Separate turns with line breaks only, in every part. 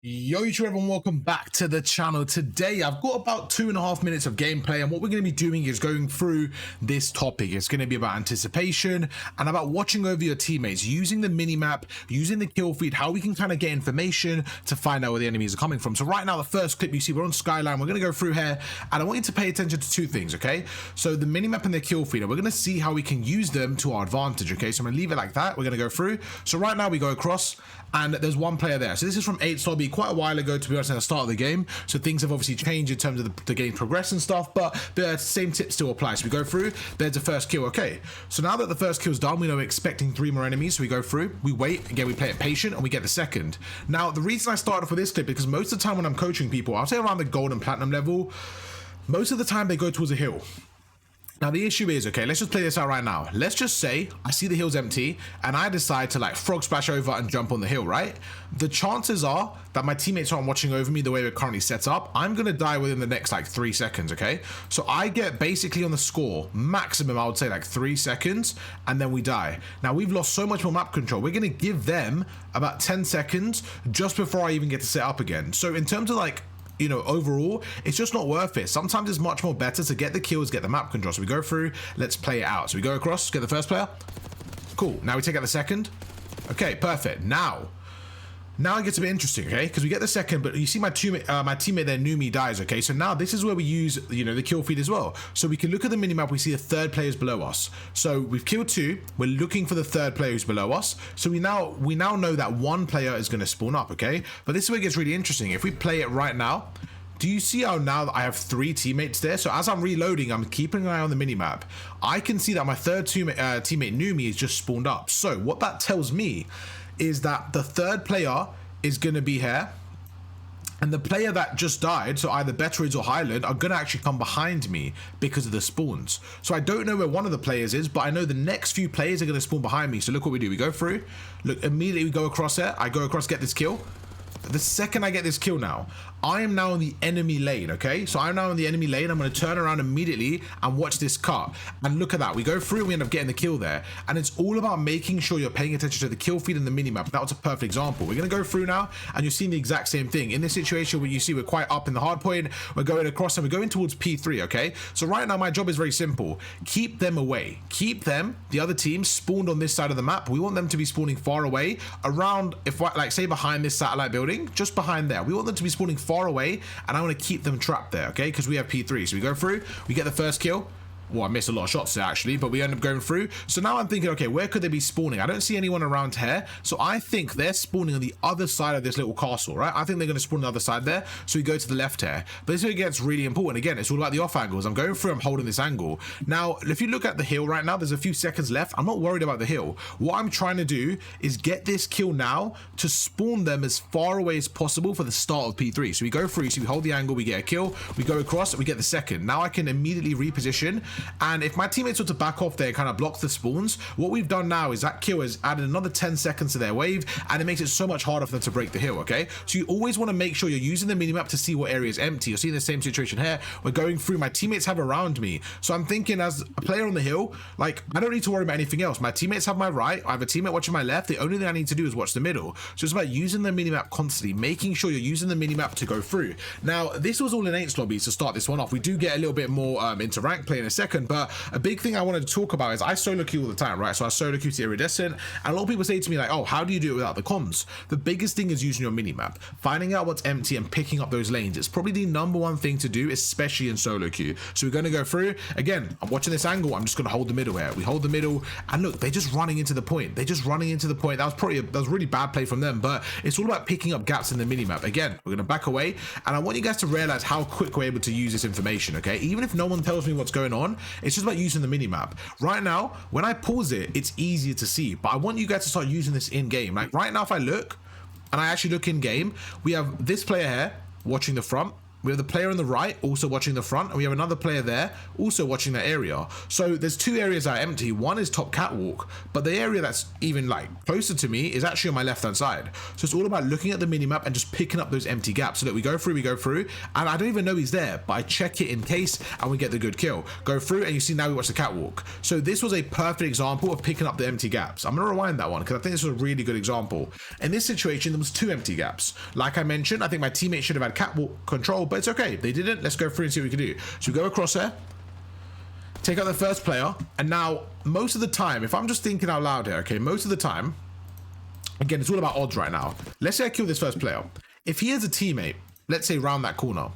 Yo YouTube everyone, welcome back to the channel. Today I've got about 2.5 minutes of gameplay, and what we're going to be doing is going through this topic. It's going to be about anticipation and about watching over your teammates, using the mini-map, using the kill feed, how we can kind of get information to find out where the enemies are coming from. So right now, the first clip you see, we're on Skyline. We're going to go through here, and I want you to pay attention to two things, okay? So the mini-map and the kill feed, and we're going to see how we can use them to our advantage, okay? So I'm going to leave it like that. We're going to go through. So right now we go across, and there's one player there. So this is from 8 lobby, quite a while ago, to be honest, at the start of the game. So things have obviously changed in terms of the game progress and stuff, but the same tips still apply. So we go through, there's the first kill. Okay, so now that the first kill's done, we know we're expecting 3 more enemies. So we go through, we wait, again, we play it patient, and we get the second. Now, the reason I started for this clip is because most of the time when I'm coaching people, I'll say around the gold and platinum level, most of the time they go towards a hill. Now the issue is, okay, let's just play this out right now. Let's just say I see the hill's empty and I decide to like frog splash over and jump on the hill, right? The chances are that my teammates aren't watching over me the way we're currently set up. I'm gonna die within the next like 3 seconds, okay? So I get basically on the score, maximum I would say like 3 seconds, and then we die. Now we've lost so much more map control. We're gonna give them about 10 seconds just before I even get to set up again. So in terms of like, you know, overall, it's just not worth it. Sometimes it's much more better to get the kills, get the map control. So we go through, let's play it out. So we go across, get the first player. Cool, now we take out the second. Okay, perfect. Now it gets a bit interesting, okay? Because we get the second, but you see my teammate there, Numi, dies, okay? So now this is where we use, you know, the kill feed as well. So we can look at the minimap, we see the third player is below us. So we've killed 2, we're looking for the third player who's below us. So we now know that 1 player is going to spawn up, okay? But this is where it gets really interesting. If we play it right now, do you see how now that I have 3 teammates there? So as I'm reloading, I'm keeping an eye on the minimap. I can see that my third teammate Numi is just spawned up. So what that tells me is that the third player is going to be here, and the player that just died, so either Betteridge or Highland, are going to actually come behind me because of the spawns. So I don't know where one of the players is, but I know the next few players are going to spawn behind me. So look what we do. We go through, look, immediately we go across here. I go across, get this kill. The second I get this kill now, I am now in the enemy lane, okay? So I'm now in the enemy lane. I'm going to turn around immediately and watch this cut. And look at that. We go through and we end up getting the kill there. And it's all about making sure you're paying attention to the kill feed and the minimap. That was a perfect example. We're going to go through now, and you're seeing the exact same thing. In this situation where you see we're quite up in the hard point, we're going across and we're going towards P3, okay? So right now my job is very simple. Keep them away. Keep them, the other team, spawned on this side of the map. We want them to be spawning far away, around, if like say behind this satellite building, just behind there. We want them to be spawning far away, and I want to keep them trapped there, okay? Because we have P3. So we go through, we get the first kill. Well, I missed a lot of shots there actually, but we end up going through. So now I'm thinking, okay, where could they be spawning? I don't see anyone around here. So I think they're spawning on the other side of this little castle, right? I think they're going to spawn on the other side there. So we go to the left here. But this is where it gets really important. Again, it's all about the off angles. I'm going through, I'm holding this angle. Now, if you look at the hill right now, there's a few seconds left. I'm not worried about the hill. What I'm trying to do is get this kill now to spawn them as far away as possible for the start of P3. So we go through, so we hold the angle, we get a kill, we go across, we get the second. Now I can immediately reposition. And if my teammates were to back off there, kind of block the spawns, what we've done now is that kill has added another 10 seconds to their wave, and it makes it so much harder for them to break the hill, okay? So you always want to make sure you're using the minimap to see what area is empty. You're seeing the same situation here. We're going through, my teammates have around me. So I'm thinking, as a player on the hill, like, I don't need to worry about anything else. My teammates have my right, I have a teammate watching my left. The only thing I need to do is watch the middle. So it's about using the minimap constantly, making sure you're using the minimap to go through. Now, this was all in 8 lobbies to start this one off. We do get a little bit more into rank play in a second, but a big thing I wanted to talk about is I solo queue all the time, right? So I solo queue to Iridescent, and a lot of people say to me like, oh, how do you do it without the comms? The biggest thing is using your minimap, finding out what's empty and picking up those lanes. It's probably the #1 thing to do, especially in solo queue. So we're going to go through. Again, I'm watching this angle. I'm just going to hold the middle here. We hold the middle, and look, they're just running into the point. They're just running into the point. That was really bad play from them, but it's all about picking up gaps in the minimap. Again, we're going to back away, and I want you guys to realize how quick we're able to use this information, okay? Even if no one tells me what's going on, it's just about using the minimap. Right now, when I pause it, it's easier to see, but I want you guys to start using this in game. Like right now, if I look and I actually look in game, we have this player here watching the front. We have the player on the right also watching the front, and we have another player there also watching that area. So there's two areas that are empty. One is top catwalk, but the area that's even like closer to me is actually on my left hand side. So it's all about looking at the minimap and just picking up those empty gaps. So that we go through, and I don't even know he's there, but I check it in case, and we get the good kill. Go through, and you see now we watch the catwalk. So this was a perfect example of picking up the empty gaps. I'm gonna rewind that one because I think this was a really good example. In this situation, there was two empty gaps. Like I mentioned, I think my teammate should have had catwalk control, but it's okay. They didn't. Let's go through and see what we can do. So we go across there, take out the first player, and now most of the time, if I'm just thinking out loud here, okay, most of the time, again, it's all about odds right now. Let's say I kill this first player. If he has a teammate, let's say round that corner,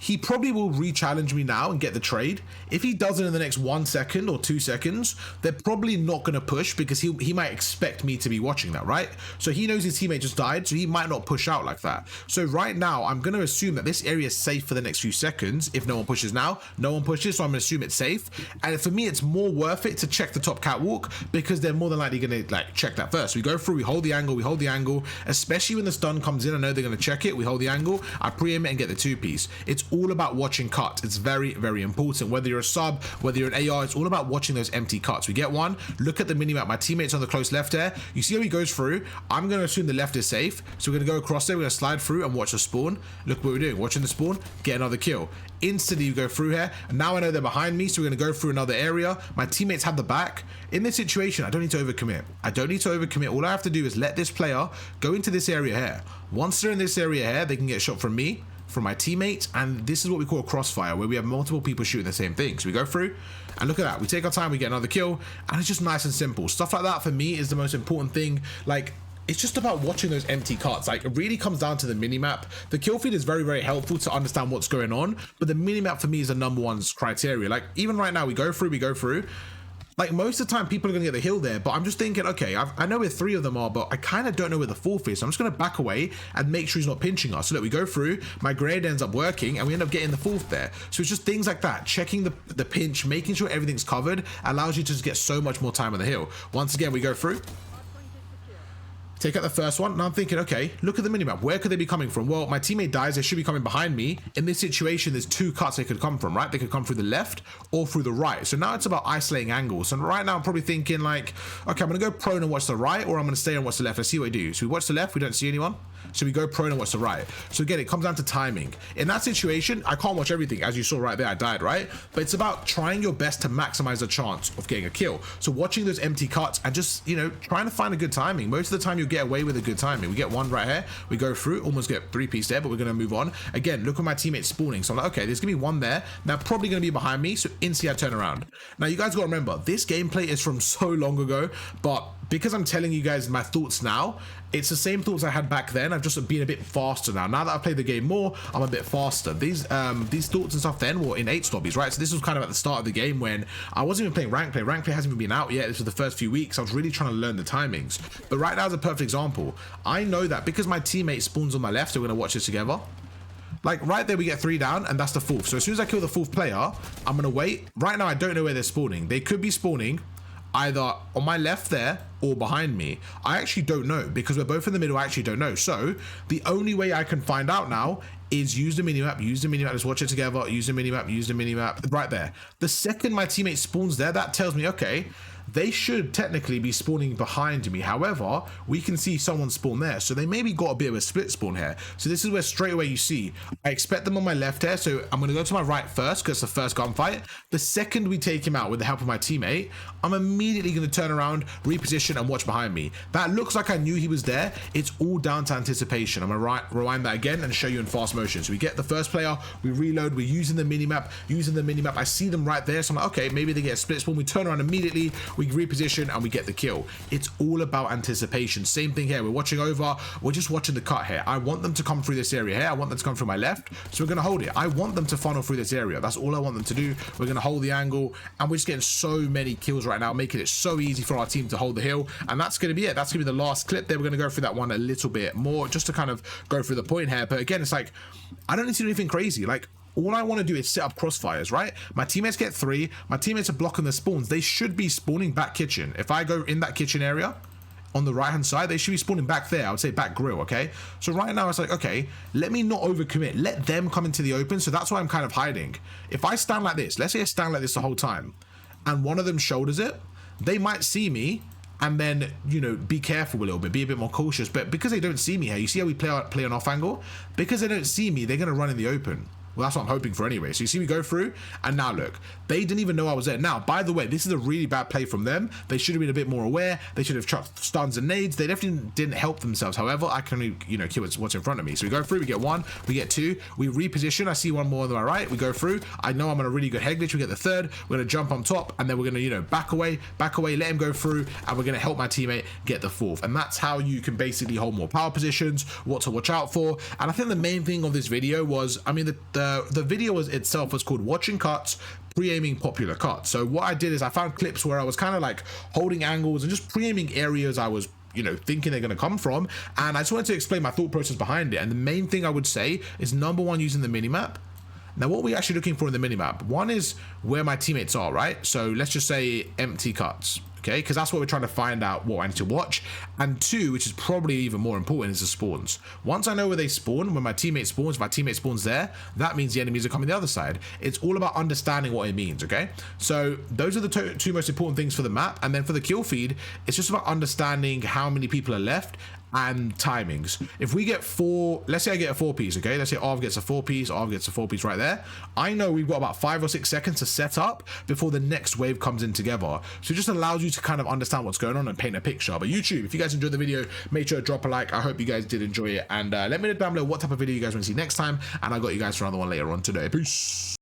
he probably will re-challenge me now and get the trade. If he does it in the next 1 second or 2 seconds, they're probably not going to push because he might expect me to be watching that, right? So he knows his teammate just died, so he might not push out like that. So right now, I'm going to assume that this area is safe for the next few seconds. If no one pushes now, no one pushes, so I'm going to assume it's safe. And for me, it's more worth it to check the top catwalk because they're more than likely going to like check that first. We go through, we hold the angle, especially when the stun comes in. I know they're going to check it. We hold the angle, I pre-aim it and get the two-piece. It's all about watching cuts. It's very, very important. Whether you're a sub, whether you're an AR, it's all about watching those empty cuts. We get one, look at the minimap. My teammate's on the close left there. You see how he goes through. I'm going to assume the left is safe. So we're going to go across there. We're going to slide through and watch the spawn. Look what we're doing. Watching the spawn, get another kill. Instantly you go through here. Now I know they're behind me, so we're going to go through another area. My teammates have the back. In this situation, I don't need to overcommit. All I have to do is let this player go into this area here. Once they're in this area here, they can get shot from me, from my teammates, and this is what we call a crossfire, where we have multiple people shooting the same thing. So we go through, and look at that. We take our time, we get another kill, and it's just nice and simple. Stuff like that for me is the most important thing. Like, it's just about watching those empty cuts. Like, it really comes down to the minimap. The kill feed is very, very helpful to understand what's going on, but the minimap for me is the number one criteria. Like, even right now, we go through. Like, most of the time, people are going to get the hill there, but I'm just thinking, okay, I know where 3 of them are, but I kind of don't know where the 4th is, so I'm just going to back away and make sure he's not pinching us. So look, we go through, my grade ends up working, and we end up getting the 4th there. So it's just things like that, checking the pinch, making sure everything's covered, allows you to just get so much more time on the hill. Once again, we go through, take out the first one. Now I'm thinking, okay, look at the minimap. Where could they be coming from? Well, my teammate dies. They should be coming behind me. In this situation, there's 2 cuts they could come from, right? They could come through the left or through the right. So now it's about isolating angles. And right now I'm probably thinking like, okay, I'm going to go prone and watch the right, or I'm going to stay and watch the left. Let's see what we do. So we watch the left. We don't see anyone. So we go prone and watch the right. So again, it comes down to timing. In that situation, I can't watch everything. As you saw right there, I died, right? But it's about trying your best to maximize the chance of getting a kill. So watching those empty cuts and just, you know, trying to find a good timing. Most of the time you'll get away with a good timing. We get one right here. We go through, almost get 3-piece there, but we're going to move on. Again, look at my teammates spawning. So I'm like, okay, there's going to be one there. Now probably going to be behind me. So instantly I turn around. Now you guys got to remember, this gameplay is from so long ago, but because I'm telling you guys my thoughts now, it's the same thoughts I had back then. I've just been a bit faster now. Now that I've played the game more, I'm a bit faster. These thoughts and stuff then were in 8 lobbies, right? So this was kind of at the start of the game when I wasn't even playing rank play. Rank play hasn't even been out yet. This was the first few weeks. I was really trying to learn the timings. But right now is a perfect example. I know that because my teammate spawns on my left, so we're gonna watch this together. Like right there, we get 3 down, and that's the 4th. So as soon as I kill the 4th player, I'm gonna wait. Right now, I don't know where they're spawning. They could be spawning either on my left there or behind me. I actually don't know because we're both in the middle. I actually don't know. So the only way I can find out now is use the minimap. Let's watch it together. Use the minimap right there. The second my teammate spawns there, that tells me, okay, they should technically be spawning behind me. However, we can see someone spawn there. So they maybe got a bit of a split spawn here. So this is where straight away you see, I expect them on my left here. So I'm going to go to my right first because it's the first gunfight. The second we take him out with the help of my teammate, I'm immediately going to turn around, reposition and watch behind me. That looks like I knew he was there. It's all down to anticipation. I'm going to rewind that again and show you in fast motion. So we get the first player, we reload, we're using the minimap. I see them right there. So I'm like, okay, maybe they get a split spawn. We turn around immediately. We reposition and we get the kill. It's all about anticipation. Same thing here. We're watching over. We're just watching the cut here. I want them to come through this area here. I want them to come through my left. So we're going to hold it. I want them to funnel through this area. That's all I want them to do. We're going to hold the angle and we're just getting so many kills right now, making it so easy for our team to hold the hill. And that's going to be it. That's going to be the last clip there. We're going to go through that one a little bit more just to kind of go through the point here. But again, it's like, I don't need to do anything crazy. Like, all I want to do is set up crossfires, right? My teammates get 3. My teammates are blocking the spawns. They should be spawning back kitchen. If I go in that kitchen area, on the right hand side, they should be spawning back there. I would say back grill, okay? So right now it's like, okay, let me not overcommit. Let them come into the open. So that's why I'm kind of hiding. If I stand like this, let's say I stand like this the whole time, and one of them shoulders it, they might see me and then, you know, be careful a little bit, be a bit more cautious. But because they don't see me here, you see how we play an off angle? Because they don't see me, they're going to run in the open. Well, that's what I'm hoping for anyway. So you see me go through, and now look, they didn't even know I was there. Now, by the way, this is a really bad play from them. They should have been a bit more aware. They should have chucked stuns and nades. They definitely didn't help themselves. However, I can only, you know, kill what's in front of me. So we go through, we get one, we get two, we reposition. I see one more on my right. We go through. I know I'm on a really good head glitch. We get the third. We're going to jump on top, and then we're going to, you know, back away, let him go through, and we're going to help my teammate get the fourth. And that's how you can basically hold more power positions, what to watch out for. And I think the main thing of this video was, I mean, the video itself was called Watching Cuts, Pre-aiming Popular Cuts. So what I did is I found clips where I was kind of like holding angles and just pre-aiming areas I was, you know, thinking they're going to come from, and I just wanted to explain my thought process behind it. And the main thing I would say is, number one, using the minimap. Now, what we're actually looking for in the minimap, one is where my teammates are, right? So let's just say empty cuts, okay? Because that's what we're trying to find out what I need to watch. And two, which is probably even more important, is the spawns. Once I know where they spawn, when my teammate spawns, if my teammate spawns there, that means the enemies are coming the other side. It's all about understanding what it means, okay? So those are the two most important things for the map. And then for the kill feed, it's just about understanding how many people are left and timings. If we get four, let's say I get a 4-piece, okay? Let's say Arv gets a 4-piece, Arv gets a 4-piece right there. I know we've got about 5 or 6 seconds to set up before the next wave comes in together. So it just allows you to kind of understand what's going on and paint a picture. But YouTube, if you guys enjoyed the video, make sure to drop a like. I hope you guys did enjoy it. And let me know down below what type of video you guys want to see next time. And I got you guys for another one later on today. Peace.